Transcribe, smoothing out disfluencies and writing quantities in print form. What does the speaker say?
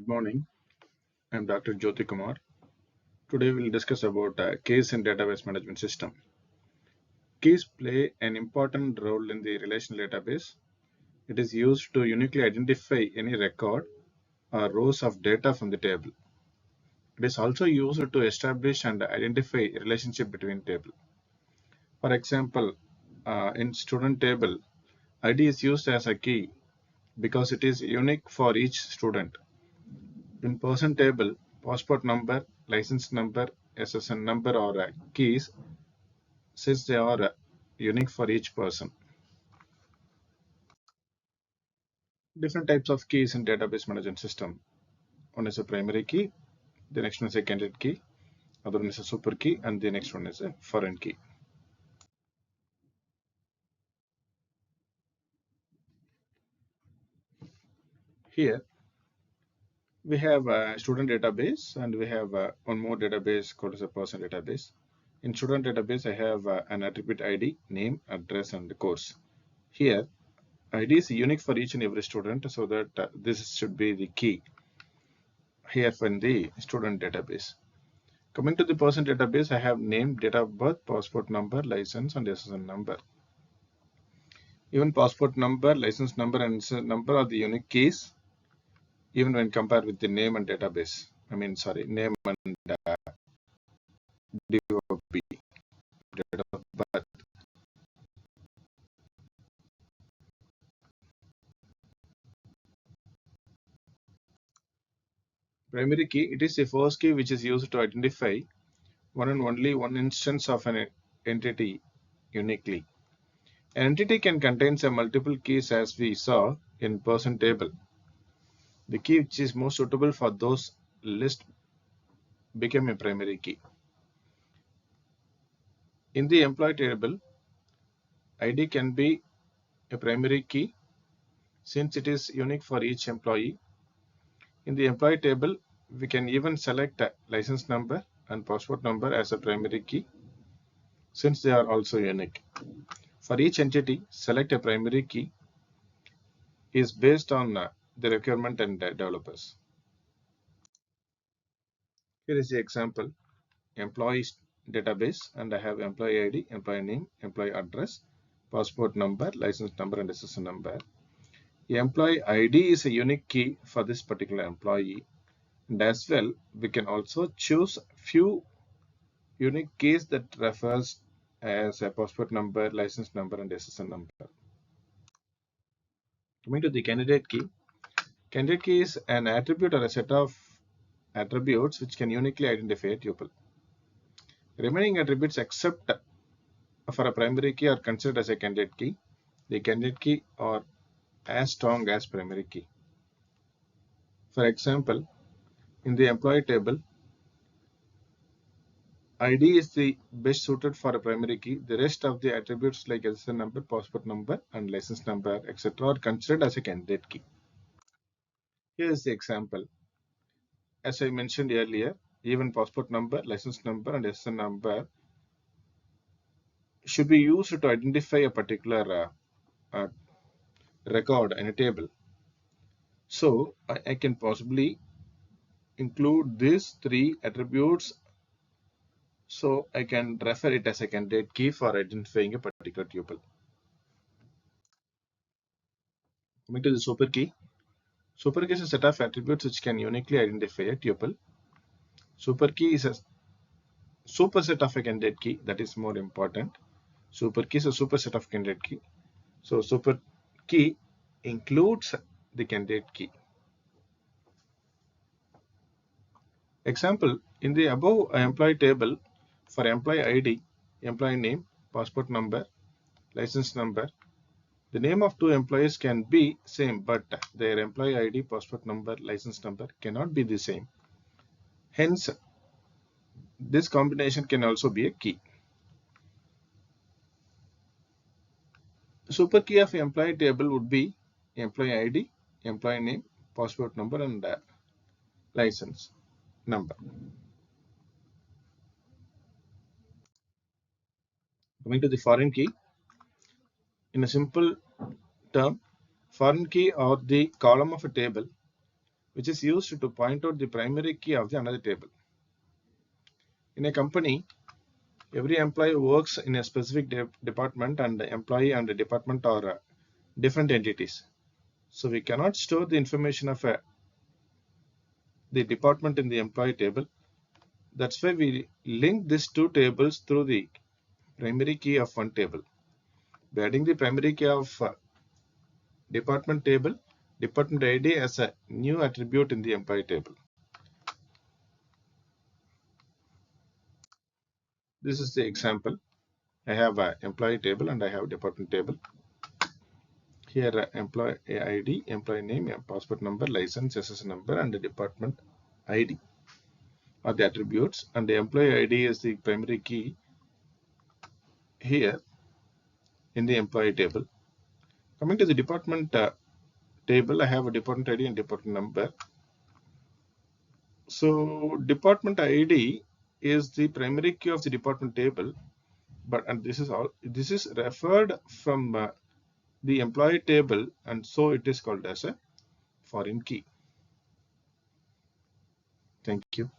Good morning. I'm Dr. Jyoti Kumar. Today we'll discuss about keys in database management system. Keys play an important role in the relational database. It is used to uniquely identify any record or rows of data from the table. It is also used to establish and identify a relationship between tables. For example, in student table, ID is used as a key because it is unique for each student. In person table, passport number, license number, SSN number are keys since they are unique for each person. Different types of keys in database management system. One is a primary key, the next one is a candidate key, other one is a super key, and the next one is a foreign key. Here we have a student database and we have one more database called as a person database. In student database, I have an attribute ID, name, address, and course. Here, ID is unique for each and every student, so that this should be the key here in the student database. Coming to the person database, I have name, date of birth, passport number, license, and SSN number. Even passport number, license number, and SSN number are the unique keys, even when compared with the name and database. Name and DOB, date of birth. Primary key, it is the first key which is used to identify one and only one instance of an entity uniquely. An entity can contain some multiple keys as we saw in person table. The key which is most suitable for those lists became a primary key. In the employee table, ID can be a primary key since it is unique for each employee. In the employee table, we can even select a license number and passport number as a primary key since they are also unique. For each entity, select a primary key is based on the requirement and developers. Here is the example, employees database, and I have employee ID, employee name, employee address, passport number, license number, and SSN number. The employee ID is a unique key for this particular employee, and as well we can also choose few unique keys that refers as a passport number, license number, and SSN number. Coming to the candidate key is an attribute or a set of attributes which can uniquely identify a tuple. Remaining attributes except for a primary key are considered as a candidate key. The candidate key are as strong as primary key. For example, in the employee table, ID is the best suited for a primary key. The rest of the attributes like SSN number, passport number, and license number, etc., are considered as a candidate key. Here is the example. As I mentioned earlier, even passport number, license number, and SSN number should be used to identify a particular record in a table. So I can possibly include these three attributes, so I can refer it as a candidate key for identifying a particular tuple. Coming to the super key. Super key is a set of attributes which can uniquely identify a tuple. Super key is a superset of a candidate key, that is more important. Super key is a superset of candidate key. So super key includes the candidate key. Example, in the above employee table, for employee ID, employee name, passport number, license number, the name of two employees can be same, but their employee ID, passport number, license number cannot be the same. Hence, this combination can also be a key. Super key of employee table would be employee ID, employee name, passport number, and license number. Coming to the foreign key, in a simple term, foreign key are the column of a table which is used to point out the primary key of the another table. In a company, every employee works in a specific department, and the employee and the department are different entities. So we cannot store the information of the department in the employee table. That's why we link these two tables through the primary key of one table. By adding the primary key of department table, department ID as a new attribute in the employee table. This is the example. I have an employee table and I have a department table. Here employee ID, employee name, passport number, license, SSN number, and the department ID are the attributes, and the employee ID is the primary key here in the employee table. Coming to the department table, I have a department ID and department number. So department ID is the primary key of the department table, and this is referred from the employee table, and so it is called as a foreign key. Thank you.